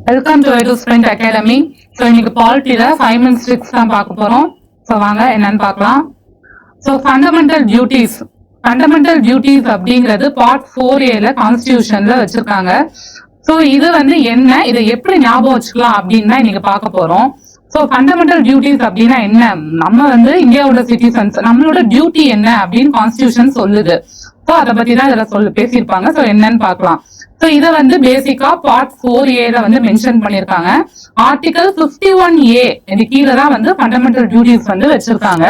Welcome to எடு sprint academy. So இன்னைக்கு பாலிட்டியில 5 minutes tricks தான் பார்க்க போறோம். ஸோ வாங்க என்னன்னு பார்க்கலாம். ஸோ ஃபண்டமெண்டல் டியூட்டிஸ் அப்படிங்கிறது பார்ட் 4A கான்ஸ்டிடியூஷன்ல வச்சிருக்காங்க. ஸோ இது என்ன, இதை எப்படி ஞாபகம் வச்சுக்கலாம் அப்படின்னு தான் இன்னைக்கு பார்க்க போறோம். ஸோ ஃபண்டமெண்டல் டியூட்டிஸ் அப்படின்னா என்ன, நம்ம இந்தியாவோட சிட்டிசன்ஸ், நம்மளோட டியூட்டி என்ன அப்படின்னு கான்ஸ்டிடியூஷன் சொல்லுது. ஸோ அதை பத்தி தான் இதுல பேசியிருப்பாங்க. ஸோ என்னன்னு பார்க்கலாம். ஸோ இதை பேசிக்கா பார்ட் 4A மென்ஷன் பண்ணிருக்காங்க. ஆர்டிகல் 51A இது கீழே தான் ஃபண்டமெண்டல் டியூட்டிஸ் வச்சிருக்காங்க.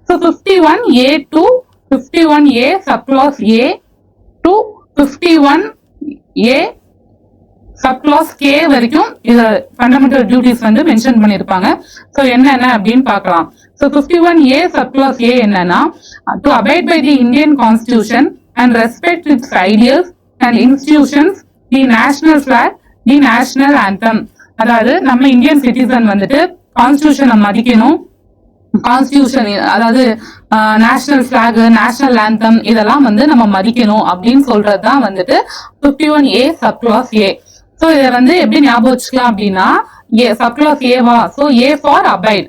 So 51A to 51A subclass A to 51A subclass K வரைக்கும் இது ஃபண்டமெண்டல் டியூட்டிஸ் மென்ஷன் பண்ணிருப்பாங்க. ஸோ என்னென்ன அப்படின்னு பார்க்கலாம். ஸோ 51A சப்க்ளாஸ் A என்னன்னா, to abide by the Indian constitution and respect its ideals and institutions, the national flag, the national anthem. அதாவது நம்ம Indian citizen கான்ஸ்டிடியூஷனை மதிக்கணும், கான்ஸ்டிடியூஷன் அதாவது நேஷனல் பிளாக், நேஷனல் ஆந்தம் இதெல்லாம் நம்ம மதிக்கணும் அப்படின்னு சொல்றதுதான் 51A சப்க்ளாஸ் A. சோ இதை எப்படி ஞாபகம் வச்சுக்கலாம் அப்படின்னா, subclass Eva, so A for abide,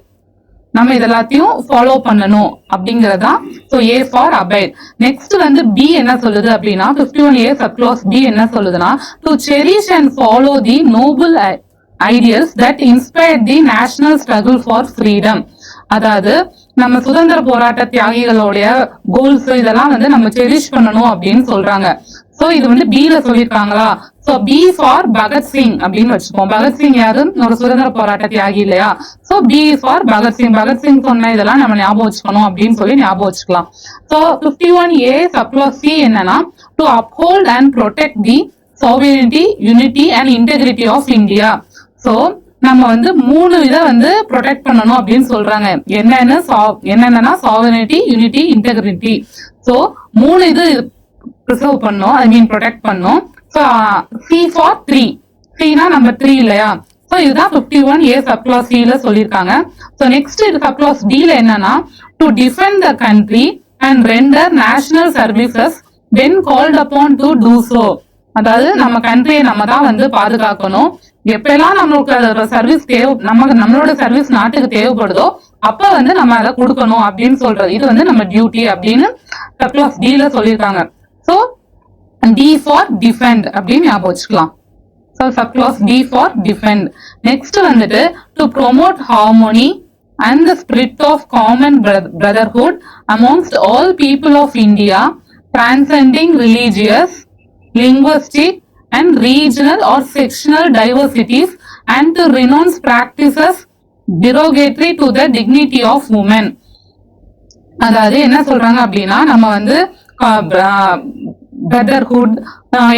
நம்ம இதெல்லாத்தையும் ஃபாலோ பண்ணணும் அப்படிங்கறதா. So A for abide. Next B என்ன சொல்லுது அப்படின்னா, 51A சப்க்ளாஸ் B என்ன சொல்லுதுன்னா, to cherish and follow the noble ideals that inspire the national struggle for freedom. அதாவது நம்ம சுதந்திர போராட்ட தியாகிகளுடைய கோல்ஸ் இதெல்லாம் நம்ம செரிஷ் பண்ணணும் அப்படின்னு சொல்றாங்க. சோ இது B-ல சொல்லிருக்காங்களா. சோ B ஃபார் பகத்சிங் அப்படின்னு வச்சுப்போம். பகத்சிங் யாரு, ஒரு சுதந்திர போராட்ட தியாகி இல்லையா. So B for Bhagat Singh. Bhagat Singh சொன்ன இதெல்லாம் நம்ம ஞாபகம் வச்சுக்கணும் அப்படின்னு சொல்லி ஞாபகம் வச்சுக்கலாம். சோ 51A சப்க்ளாஸ் C என்னன்னா, to uphold and protect the sovereignty, unity and integrity of India. So நம்ம 3 இதை ப்ரொடெக்ட் பண்ணணும் அப்படின்னு சொல்றாங்க. என்னென்னா sovereignty, unity, integrity. சோ 3 இது ப்ரிசர்வ் பண்ணோம், ஐ மீன் ப்ரொடெக்ட் பண்ணோம். So C for 3. Cனா நம்பர் 3 இல்லையா. சோ இதுதான் 51A சப்க்ளாஸ் C-ல சொல்லியிருக்காங்க. சோ நெக்ஸ்ட் இது சப்க்ளாஸ் D-ல என்னன்னா, to defend the country and render national services when called upon to do so. அதாவது நம்ம கண்ட்ரியை நம்ம தான் பாதுகாக்கணும். எப்பெல்லாம் நம்மளுக்கு சர்வீஸ் நம்மளோட சர்வீஸ் நாட்டுக்கு தேவைப்படுதோ அப்ப நம்ம அதை கொடுக்கணும் அப்படின்னு சொல்றது. இது நம்ம டியூட்டி அப்படின்னு சப்க்ளாஸ் D-ல சொல்லியிருக்காங்க. சோ D ஃபார் டிஃபெண்ட் அப்படின்னு ஞாபகம் வச்சுக்கலாம். So subclass D for defend. Next to promote harmony and the spirit of common brotherhood amongst all people of India, transcending religious, linguistic and regional or sectional diversities, and to renounce practices derogatory to the dignity of women. அதாவது என்ன சொல்றாங்க அப்படின்னா, நம்ம brotherhood,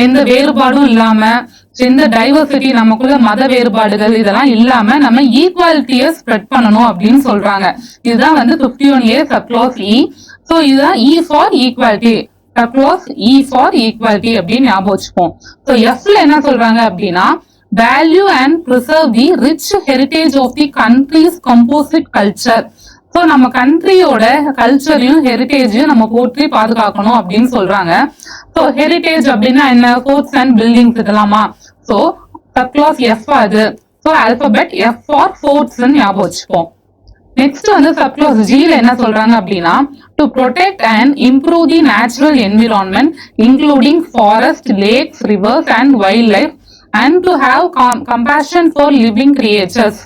எந்த வேறுபாடும் இல்லாம, எந்த diversity நமக்குள்ள மத வேறுபாடுகள் இதெல்லாம் இல்லாம நம்ம ஈக்குவாலிட்டியை ஸ்ப்ரெட் பண்ணணும் அப்படின்னு சொல்றாங்க. இதுதான் 51A சப்க்ளாஸ் E. சோ இதுதான் E for equality. Subclass E for equality அப்படின்னு ஞாபகம் வச்சுப்போம். சோ F-ல என்ன சொல்றாங்க அப்படின்னா, value and preserve the rich heritage of the country's composite culture. So நம்ம கண்ட்ரியோட கல்ச்சரையும் ஹெரிட்டேஜையும் நம்ம போற்றி பாதுகாக்கணும் அப்படின்னு சொல்றாங்க. சோ ஹெரிட்டேஜ் அப்படின்னா என்ன, ஃபோர்ட்ஸ் அண்ட் பில்டிங்ஸ் இதெல்லாமா. சோ சப்க்ளாஸ் F அது. So alphabet F for forts ஞாபகம் வச்சுப்போம். நெக்ஸ்ட் சப்க்ளாஸ் G-ல என்ன சொல்றாங்க அப்படின்னா, to protect and improve the natural environment including forest, lakes, rivers and wild life and to have compassion for living creatures.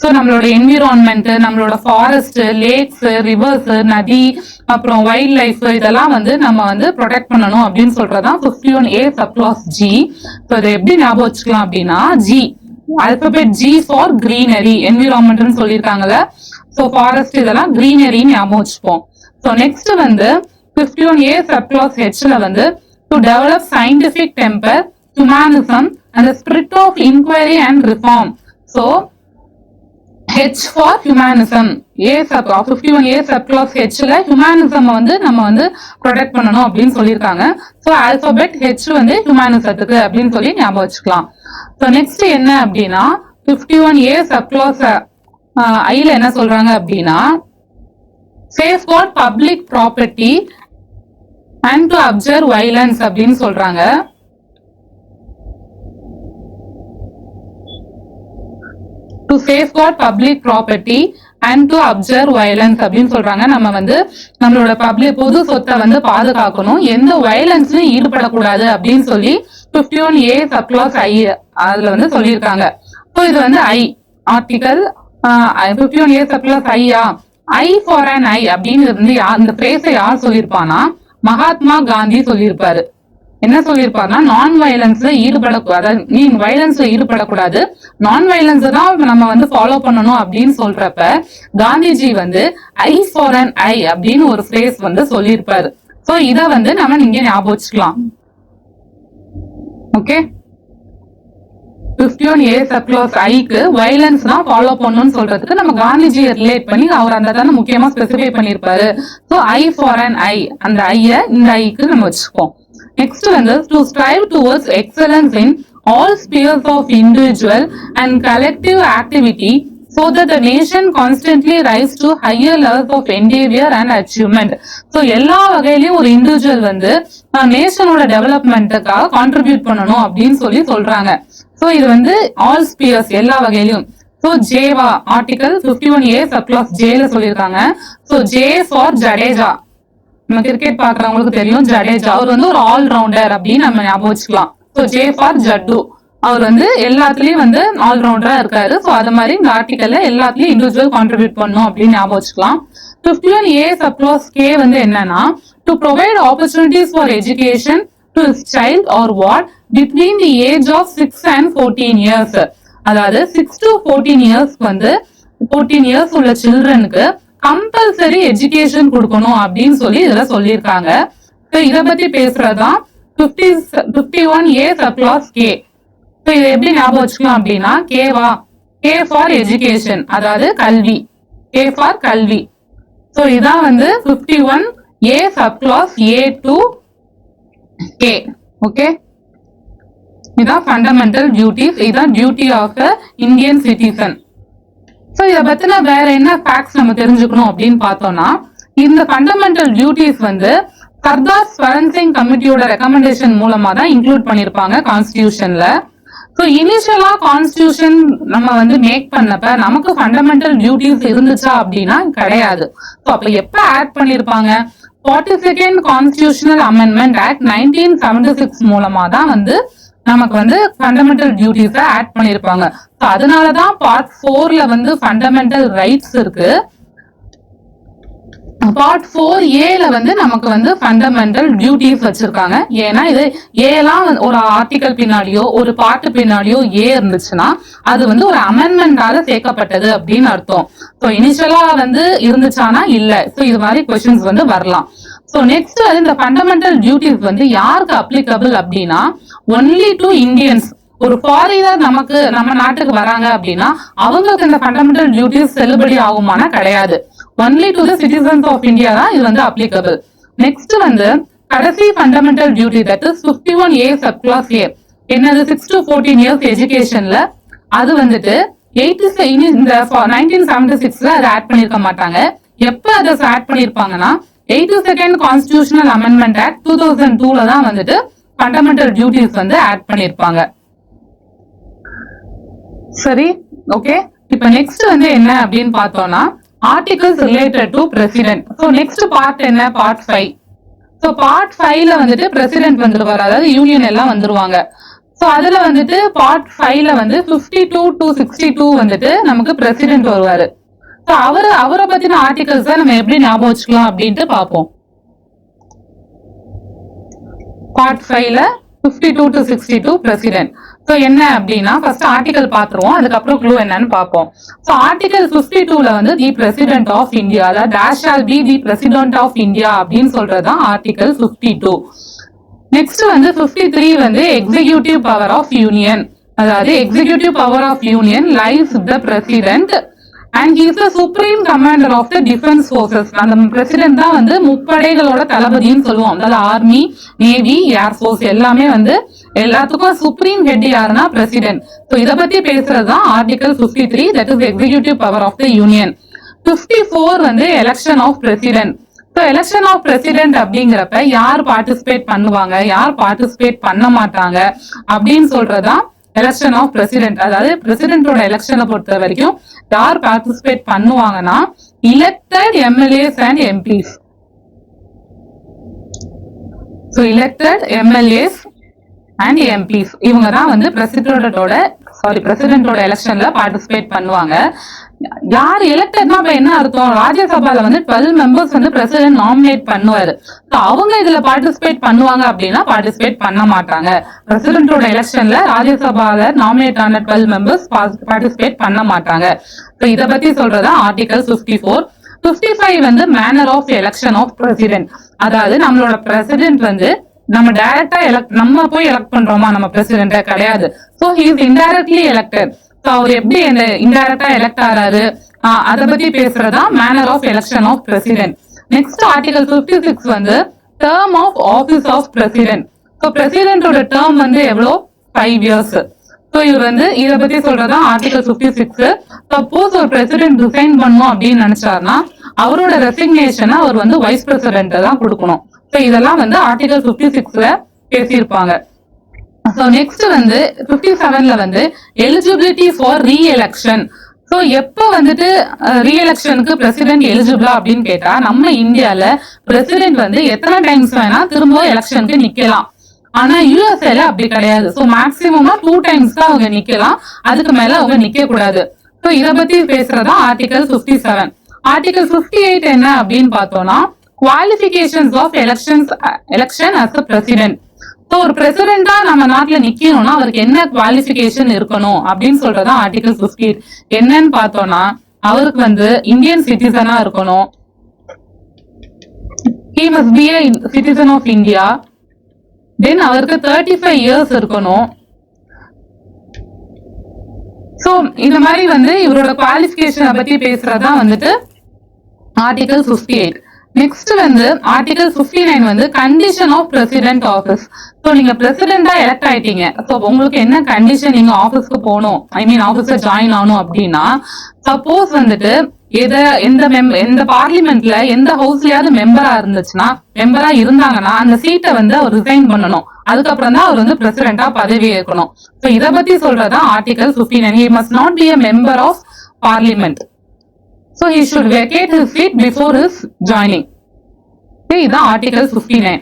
So நம்மளோட environment, நம்மளோட forest, lakes, rivers, நதி, அப்புறம் வைல்ட் லைஃப் இதெல்லாம் நம்ம ப்ரொடெக்ட் பண்ணணும் அப்படின்னு சொல்றதுதான் 51A சப்க்ளாஸ் G. ஸோ இதை எப்படி ஞாபகம் வச்சுக்கலாம் அப்படின்னா, G alphabet G for greenery, என்விரான்மெண்ட்னு சொல்லியிருக்காங்கல்ல. ஸோ ஃபாரஸ்ட் இதெல்லாம் கிரீனரின்னு ஞாபகம் வச்சுப்போம். ஸோ நெக்ஸ்ட் 51A சப்க்ளாஸ் H-ல to develop scientific temper, humanism and spirit of inquiry and reform. So H for humanism. 51A subclass H-ல ஹியூமனிசம் நம்ம ப்ரொடெக்ட் பண்ணணும் அப்படின்னு சொல்லியிருக்காங்க. ஸோ ஆல்பபெட் H ஹியூமனிசத்துக்கு அப்படின்னு சொல்லி ஞாபகம் வச்சுக்கலாம். ஸோ நெக்ஸ்ட் என்ன அப்படின்னா, 51A சப்க்ளாஸ் I-ல என்ன சொல்றாங்க அப்படின்னா, safeguard public property and to observe violence அப்படின்னு சொல்றாங்க. Safeguard public property and to observe violence அப்படின்னு சொல்றாங்க. நம்ம வந்து நம்மளோட பப்ளிக் பொது சொத்தை வந்து பாதுகாக்கணும், எந்த வயலன்ஸ்லயும் ஈடுபடக்கூடாது அப்படின்னு சொல்லி 51A சப்க்ளாஸ் ஐ அதுல வந்து சொல்லியிருக்காங்க. ஸோ இது வந்து ஐ ஆர்டிகல் 51A சப்க்ளாஸ் ஐயா ஐ ஃபார் அன் ஐ அப்படின்னு இருந்து இந்த பிரேஸை யார் சொல்லியிருப்பானா மகாத்மா காந்தி சொல்லியிருப்பாரு. என்ன சொல்லியிருப்பாருன்னா நான் வயலன்ஸ்ல ஈடுபடக்கூடாது, வயலன்ஸ்ல ஈடுபடக்கூடாது, நான் வயலன்ஸ் தான் நம்ம வந்து ஃபாலோ பண்ணணும் அப்படின்னு சொல்றப்ப காந்திஜி வந்து ஐ ஃபார் அன் ஐ அப்படின்னு ஒரு ஃப்ரேஸ் வந்து சொல்லியிருப்பாரு. சோ இத வந்து நம்ம இங்க ஞாபகம் வச்சுக்கலாம். ஓகே, 51A சப்க்ளாஸ் ஐக்கு வயலன்ஸ் தான் ஃபாலோ பண்ணணும்னு சொல்றதுக்கு நம்ம காந்திஜியை ரிலேட் பண்ணி அவர் அந்த தானே முக்கியமா ஸ்பெசிஃபை பண்ணிருப்பாரு. So I for an I, அந்த ஐய இந்த ஐக்கு நம்ம வச்சுப்போம். நெக்ஸ்ட் வந்து to strive towards excellence in all spheres of individual and collective activity so that the nation constantly rise to higher levels of endeavor and achievement. So எல்லா வகையிலயும் ஒரு individual வந்து நேஷனோட டெவலப்மெண்ட்டுக்காக கான்ட்ரிபியூட் பண்ணணும் அப்படின்னு சொல்லி சொல்றாங்க. சோ இது வந்து ஆல் ஸ்பியர்ஸ் எல்லா வகையிலும். சோ ஜேவா ஆர்டிகல் 51A சப்க்ளாஸ் ஜேல சொல்லியிருக்காங்க. சோ ஜே ஃபார் ஜடேஜா, நம்ம கிரிக்கெட் பாக்குறவங்களுக்கு தெரியும் ஜடேஜா, அவர் வந்து ஒரு ஆல் ரவுண்டர் அப்படின்னு நம்ம ஞாபகம் வச்சுக்கலாம். சோ ஜே ஃபார் ஜட்டு, அவர் வந்து எல்லாத்துலயும் வந்து ஆல் ரவுண்டரா இருக்காரு. சோ அது மாதிரி இந்த ஆர்டிகல்ல எல்லாத்துலயும் இண்டிவிஜுவல் கான்ட்ரிபியூட் பண்ணும் அப்படின்னு ஞாபகம் வச்சுக்கலாம். 51A சப்க்ளாஸ் கே வந்து என்னன்னா to provide opportunities for education to child or what between the age of 6 and 14 years. அதாவது 6 to 14 years வந்து 14 years உள்ள சில்ட்ரனுக்கு கம்பல்சரி எஜுகேஷன் கொடுக்கணும் அப்படின்னு சொல்லி இதுல சொல்லியிருக்காங்க. இத பத்தி பேசுறதுதான் 51A சப்க்ளாஸ் கே. இதை எப்படி ஞாபகம் வச்சுக்கலாம் அப்படின்னா கேவா கே ஃபார் எஜுகேஷன், அதாவது கல்வி, கே ஃபார் கல்வி. சோ இதான் வந்து 51A subclass A to K. Okay, இதான் ஃபண்டமெண்டல் டியூட்டிஸ், இதான் duty of Indian citizen. So இத பத்தின வேற என்ன ஃபேக்ட்ஸ் நம்ம தெரிஞ்சுக்கணும் அப்படின்னு பார்த்தோம்னா இந்த ஃபண்டமெண்டல் டியூட்டிஸ் வந்து சர்தார் ஸ்வரன் சிங் கமிட்டியோட ரெக்கமெண்டேஷன் மூலமா தான் இன்க்ளூட் பண்ணிருப்பாங்க கான்ஸ்டிடியூஷன்ல. சோ இனிஷியலா கான்ஸ்டிடியூஷன் நம்ம வந்து மேக் பண்ணப்ப நமக்கு ஃபண்டமெண்டல் டியூட்டிஸ் இருந்துச்சா அப்படின்னா கிடையாது. சோ அப்ப எப்ப ஆட் பண்ணிருப்பாங்க 42nd கான்ஸ்டிடியூஷனல் அமெண்ட்மெண்ட் ஆக்ட் 1976 மூலமா தான் வந்து நமக்கு வந்து ஃபண்டமெண்டல் டியூட்டிஸ ஆட் பண்ணிருப்பாங்க. சோ அதனாலதான் பார்ட் 4ல வந்து ஃபண்டமெண்டல் ரைட்ஸ் இருக்கு. பார்ட் 4A வந்து நமக்கு வந்து ஃபண்டமெண்டல் டியூட்டிஸ் வச்சிருக்காங்க. ஏன்னா இது ஏலாம் ஒரு ஆர்டிகல் பின்னாடியோ ஒரு பாட்டு பின்னாடியோ ஏ இருந்துச்சுன்னா அது வந்து ஒரு அமெண்ட்மெண்டால சேர்க்கப்பட்டது அப்படின்னு அர்த்தம். சோ இனிஷியலா வந்து இருந்துச்சானா இல்ல. சோ இது மாதிரி கொஸ்டின்ஸ் வந்து வரலாம். சோ நெக்ஸ்ட் வந்து இந்த ஃபண்டமெண்டல் டியூட்டிஸ் வந்து யாருக்கு அப்ளிகபிள் அப்படின்னா ஒன்லி டு இந்தியன்ஸ். ஒரு ஃபாரினர் நம்ம நாட்டுக்கு வராங்க அப்படின்னா அவங்களுக்கு இந்த ஃபண்டமெண்டல் டியூட்டிஸ் செல்லுபடி ஆகுமானா கிடையாது. Only to the citizens of India தான் இது வந்து அப்ளிகபிள். நெக்ஸ்ட் வந்து கடைசி fundamental duty that is 51A subclass A, என்னது 6 to 14 years எஜுகேஷன்ல அது வந்துட்டு 1976ல அதை ஆட் பண்ணிருக்க மாட்டாங்க. எப்ப அதை ஆட் பண்ணிருப்பாங்கன்னா 82nd கான்ஸ்டிடியூஷனல் அமெண்ட்மெண்ட் ஆக்ட் 2002ல தான் வந்துட்டு ஃபண்டமெண்டல் டியூட்டிஸ் வந்து ஆட் பண்ணிருப்பாங்க. சரி, ஓகே. இப்ப நெக்ஸ்ட் வந்து என்ன அப்படின்னு பார்த்தோம்னா articles related to president. So next part என்ன, பார்ட் 5. சோ பார்ட் 5ல வந்துட்டு பிரசிடென்ட் வந்துருவாரு, அதாவது யூனியன் எல்லாம் வந்துருவாங்க. சோ அதுல வந்துட்டு பார்ட் 5ல வந்து 52 to 62 வந்துட்டு நமக்கு பிரசிடென்ட் வருவாரு. சோ அவரை பத்தின ஆர்டிகல்ஸ் நம்ம எப்படி ஞாபகம் வச்சுக்கலாம் அப்படின்ட்டு பார்ப்போம். பார்ட் 5ல 52 to 62 பிரசிடென்ட். சோ என்ன அப்படின்னா ஃபர்ஸ்ட் ஆர்டிகல் பாத்துருவோம், அதுக்கப்புறம் க்ளூ என்னன்னு பார்ப்போம். சோ ஆர்டிகல் 52ல வந்து தி பிரசிடென்ட் ஆஃப் இந்தியா, அதாவது dash shall be the president of India அப்படின்னு சொல்றதுதான் ஆர்டிகல் 52. நெக்ஸ்ட் வந்து 53 வந்து எக்ஸிகியூட்டிவ் பவர் ஆஃப் யூனியன், அதாவது executive power of union lies the president and he is the supreme commander of the defense forces. அந்த president தான் வந்து முப்படைகளோட தளபதின்னு சொல்லுவோம். அதாவது ஆர்மி, நேவி, ஏர்ஃபோர்ஸ் எல்லாமே வந்து எல்லாத்துக்கும் சுப்ரீம் ஹெட் யாருன்னா பிரசிடென்ட். சோ இத பத்தி பேசுறதுதான் article 53 that is executive power of the union. 54 வந்து election of president. So election of president அப்படிங்கிறப்ப யார் பார்ட்டிசிபேட் பண்ணுவாங்க, யார் பார்ட்டிசிபேட் பண்ண மாட்டாங்க அப்படின்னு சொல்றதுதான் எலெக்ஷன் ஆஃப் பிரசிடென்ட். அதாவது பிரசிடென்டோட எலெக்ஷனை பொறுத்த வரைக்கும் யார் பார்ட்டிசிபேட் பண்ணுவாங்கன்னா elected MLAs and MPs. So elected MLAs and MPs இவங்க தான் வந்து பிரசிடென்டோட எலெக்ஷன்ல பார்ட்டிசிபேட் பண்ணுவாங்க. யார் எலெக்டட்னா இப்ப என்ன அர்த்தம்? ராஜ்யசபால வந்து 12 மெம்பர்ஸ் வந்து பிரசிடென்ட் நாமினேட் பண்ணுவாரு. அவங்க இதுல பார்ட்டிசிபேட் பண்ணுவாங்க அப்படின்னா பார்ட்டிசிபேட் பண்ண மாட்டாங்க. பிரசிடென்டோட எலெக்ஷன்ல ராஜ்யசபால நாமினேட் ஆன 12 மெம்பர்ஸ் பார்ட்டிசிபேட் பண்ண மாட்டாங்க. இத பத்தி சொல்றதா ஆர்டிகல் 54. 55 வந்து manner of election of president. அதாவது நம்மளோட பிரசிடென்ட் வந்து நம்ம டைரக்டா நம்ம போய் எலெக்ட் பண்றோமா நம்ம பிரசிடென்ட? கிடையாது. So he is indirectly elected. So அவர் எப்படி இன்டைரக்டா எலெக்ட் ஆறாரு அத பத்தி பேசுறதா manner of election of president. Next article 56 வந்து term of office of president. So பிரசிடென்டோட டேர்ம் வந்து எவ்வளவு? 5 years. சோ இவர் வந்து இத பத்தி சொல்றதா ஆர்டிகல் 56. சப்போஸ் ஒரு பிரசிடென்ட் ரிசைன் பண்ணணும் அப்படின்னு நினைச்சாருன்னா அவரோட ரெசிக்னேஷனை அவர் வந்து வைஸ் பிரசிடென்ட் தான் கொடுக்கணும். சோ இதெல்லாம் வந்து ஆர்டிகல் 56ல பேசியிருப்பாங்க. சோ நெக்ஸ்ட் வந்து 57ல வந்து எலிஜிபிலிட்டி ஃபார் ரீஎலெக்ஷன். சோ எப்ப வந்துட்டு ரீஎலெக்ஷனுக்கு பிரசிடென்ட் எலிஜிபிளா அப்படின்னு கேட்டா நம்ம இந்தியால பிரசிடென்ட் வந்து எத்தனை டைம்ஸ் வேணா திரும்ப எலெக்ஷனுக்கு நிக்கலாம். ஆனா யூஎஸ்ஏல அப்படி கிடையாது. சோ மேக்சிமமா 2 times தான் அவங்க நிக்கலாம், அதுக்கு மேல அவங்க நிக்க கூடாது. சோ இத பத்தி பேசுறதா ஆர்டிகல் 57. ஆர்டிகல் 58 என்ன அப்படின்னு பார்த்தோம்னா qualifications of election as a president. So ஒரு பிரசிடென்டா நம்ம நாட்டுல நிக்கணும்னா அவருக்கு என்ன குவாலிபிகேஷன் இருக்கணும் அப்படின்னு சொல்றதா ஆர்டிகல் 58. என்னன்னு பார்த்தோம்னா அவருக்கு வந்து இந்தியன் சிட்டிசனா இருக்கணும். he must be a citizen of India. தென் அவருக்கு 35 years இருக்கணும். சோ இந்த மாதிரி வந்து இவரோட குவாலிபிகேஷனை பத்தி பேசுறதா வந்துட்டு ஆர்டிகல் 58. நெக்ஸ்ட் வந்து ஆர்டிகல் 59 வந்து condition of president office. So நீங்க பிரசிடென்டா எலெக்ட் ஆயிட்டீங்க. சோ உங்களுக்கு என்ன கண்டிஷன்? நீங்க ஆபீஸ்க்கு போகணும், ஆபீஸ்ல ஜாயின் ஆகணும் அப்படின்னா சப்போஸ் வந்துட்டு எந்த பார்லிமெண்ட்ல எந்த ஹவுஸ்லயாவது மெம்பரா இருந்தாங்கன்னா அந்த சீட்டை வந்து அவர் ரிசைன் பண்ணணும். அதுக்கப்புறம் தான் அவர் வந்து பிரசிடென்டா பதவி ஏற்கணும். சோ இத பத்தி சொல்றதா article 59. he must not be a member of parliament. so he should vacate his seat before his joining. இதான் ஆர்டிகல் 59.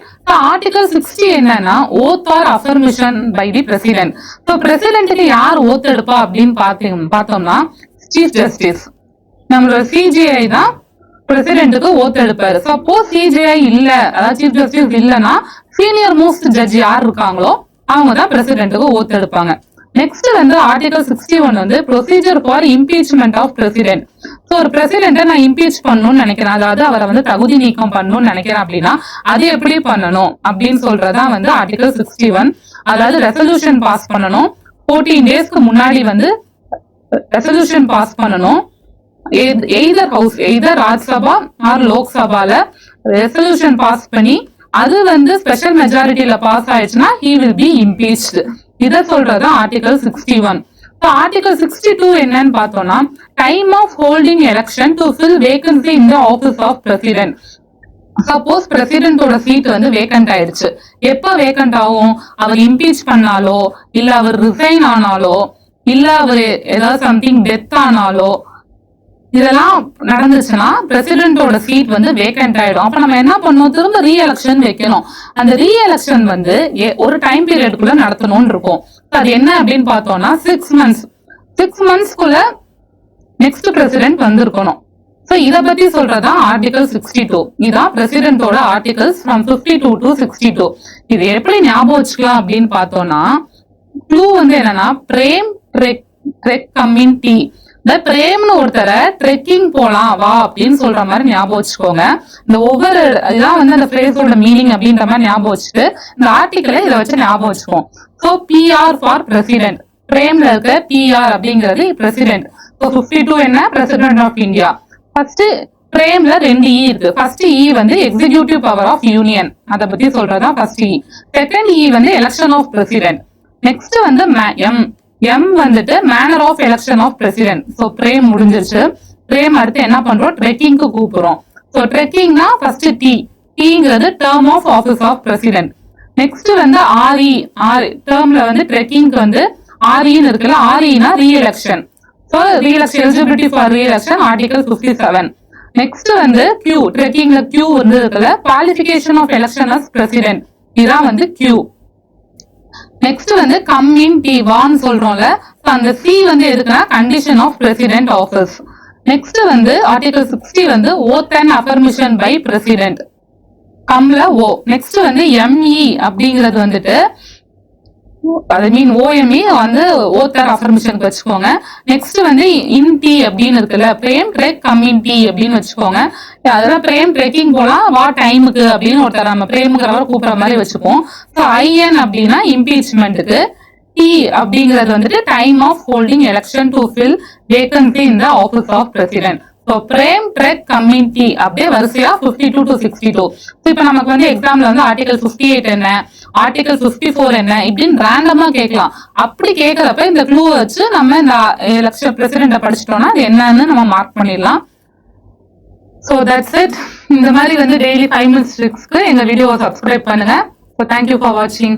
ஆர்டிகல் 60 என்னன்னா oath or affirmation by the president. So பிரசிடென்ட்க்கு யார் ஓத் எடுப்பா அப்படின்னு பார்த்தோம்னா சீஃப் ஜஸ்டிஸ். நம்மளோட சிஜிஐ தான் பிரசிடென்ட்டுக்கு ஓத் எடுப்பாரு. சப்போஸ் சிஜிஐ இல்ல, அதாவது சீஃப் ஜஸ்டிஸ் இல்லனா சீனியர் மோஸ்ட் ஜட்ஜ் யார் இருக்காங்களோ அவங்க தான் பிரசிடென்ட்டுக்கு ஓத் எடுப்பாங்க. நெக்ஸ்ட் வந்து ஆர்டிகல் 61 வந்து procedure for impeachment of president. So ஒரு பிரசிடென்ட்டை நான் இம்பீச் பண்ணணும்னு நினைக்கிறேன், அதாவது அவரை வந்து தகுதி நீக்கம் பண்ணணும்னு நினைக்கிறேன் அப்படின்னா அது எப்படி பண்ணணும் அப்படின்னு சொல்றதா வந்து ஆர்டிகல் 61. அதாவது ரெசல்யூஷன் பாஸ் பண்ணணும். 14 daysக்கு முன்னாடி வந்து ரெசல்யூஷன் பாஸ் பண்ணணும். எய்தர் ராஜ்யசபா ஆர் லோக்சபால ரெசல்யூஷன் பாஸ் பண்ணி அது வந்து ஸ்பெஷல் மெஜாரிட்டியில பாஸ் ஆயிடுச்சுன்னா he will be impeached. இத சொல்றது ஆர்டிகல் 61. ஆர்டிகல் 62 என்னன்னு பார்த்தோம்னா time of holding election to fill vacancy in the office of president. Suppose பிரசிடென்டோட சீட் வந்து வேக்கண்ட் ஆயிடுச்சு. எப்ப வேக்கண்ட் ஆகும்? அவர் இம்பீச் பண்ணாலோ இல்ல அவர் ரிசைன் ஆனாலோ இல்ல அவர் ஏதாவது சம்திங் டெத் ஆனாலோ இதெல்லாம் நடந்துச்சுன்னா பிரசிடென்டோட சீட் வந்து வேக்கண்ட் ஆயிடும். அப்ப நம்ம என்ன பண்ணணும்? திரும்ப ரீஎலெக்ஷன் வைக்கணும். அந்த ரீஎலெக்ஷன் வந்து ஒரு டைம் பீரியடுக்குள்ள நடத்தணும்னு இருக்கும். அது என்ன அப்படின்னு பார்த்தோம்னா 6 months. 6 monthsக்குள்ள நெக்ஸ்ட் பிரசிடென்ட் வந்திருக்கணும். சோ இத பத்தி சொல்றதா ஆர்டிகல் 62. இதான் பிரசிடென்டோட ஆர்டிகல்ஸ் ஃப்ரம் 52 to 62. இது எப்படி ஞாபகம் வச்சுக்கலாம் அப்படின்னு பார்த்தோம்னா க்ளூ வந்து என்னன்னா பிரேம் ட்ரெக் கம்மிங் டீ. இந்த பிரேம்னு ஒருத்தரை ட்ரெக்கிங் போலாம் வா அப்படின்னு சொல்ற மாதிரி ஞாபகம் வச்சுக்கோங்க. இந்த ஒவ்வொரு இதான் வந்து அந்த பிரேஸோட மீனிங் அப்படின்ற மாதிரி ஞாபகம் வச்சுட்டு இந்த ஆர்டிக்கலை இதை வச்சு ஞாபகம் வச்சுக்கோம். So PR for president. பிரேம்ல இருக்க பிஆர் அப்படிங்கிறது பிரசிடென்ட். சோ 52 என்ன? President of India. ஃபர்ஸ்ட் பிரேம்ல 2 இ இருக்கு. ஃபர்ஸ்ட் இ வந்து எக்ஸிகியூட்டிவ் பவர் ஆஃப் யூனியன், அதை பத்தி சொல்றதா ஃபர்ஸ்ட் இ. செகண்ட் இ வந்து எலெக்ஷன் ஆஃப் பிரசிடென்ட். நெக்ஸ்ட் வந்து எம் வந்துட்டு manner of election of president. So frame முடிஞ்சிருச்சு. பிரேம் அடுத்து என்ன பண்றோம்? ட்ரெக்கிங்க்கு கூப்பிடுறோம். சோ ட்ரெக்கிங்னா ஃபர்ஸ்ட் டீங்கிறது term of office of president. Next வந்து ஆர்இ டேர்ம்ல வந்து ட்ரெக்கிங்க்கு வந்து RE இருக்குல்ல, RE-னா re-election. So re-election, eligibility for re-election, Article 57. Next வந்து Q, ட்ரெக்கிங்ல Q வந்து இருக்குல்ல, qualification of election as president, இதான் வந்து Q. நெக்ஸ்ட் வந்து கம்யூனிட்டி வான்னு சொல்றோம்ல, அந்த C வந்து எதுக்குன்னா condition of president office. Next வந்து ஆர்டிகல் 60 வந்து oath and affirmation by president, கம்ல ஓ. நெக்ஸ்ட் வந்து ME அப்படிங்கிறது வந்துட்டு ஐ மீன் OME வந்து ஓத்தர் அஃபர்மேஷனுக்கு வச்சுக்கோங்க. நெக்ஸ்ட் வந்து இன்டி அப்படின்னு இருக்குல்ல, பிரேம் ட்ரெக் கம்யூனிட்டி அப்படின்னு வச்சுக்கோங்க. அதெல்லாம் பிரேம் ட்ரெக்கிங் போலாம் வா டைமுக்கு அப்படின்னு ஒருத்தர் நம்ம பிரேமுங்கிறவரை கூப்பிடுற மாதிரி வச்சுப்போம். ஸோ IN அப்படின்னா இம்பீச்மெண்ட்டுக்கு, T அப்படிங்கிறது வந்துட்டு time of holding election to fill vacancy in the office of president. So frame track community அப்படியே வரிசையா 52 to 62. ஸோ இப்போ நமக்கு வந்து எக்ஸாம்ல வந்து ஆர்டிகல் 58 என்ன, ஆர்டிகல் 54 என்ன இப்படின்னு ரேண்டமா கேட்கலாம். அப்படி கேட்கறப்ப இந்த க்ளூ வச்சு நம்ம இந்த எலெக்ஷன் பிரசிடென்ட படிச்சிட்டோம்னா அது என்னன்னு நம்ம மார்க் பண்ணிடலாம். So that's it. இந்த மாதிரி வந்து டெய்லி 5 minutes ட்ரிக்ஸ்க்கு எங்க வீடியோவை சப்ஸ்கிரைப் பண்ணுங்க. ஸோ தேங்க்யூ ஃபார் வாட்சிங்.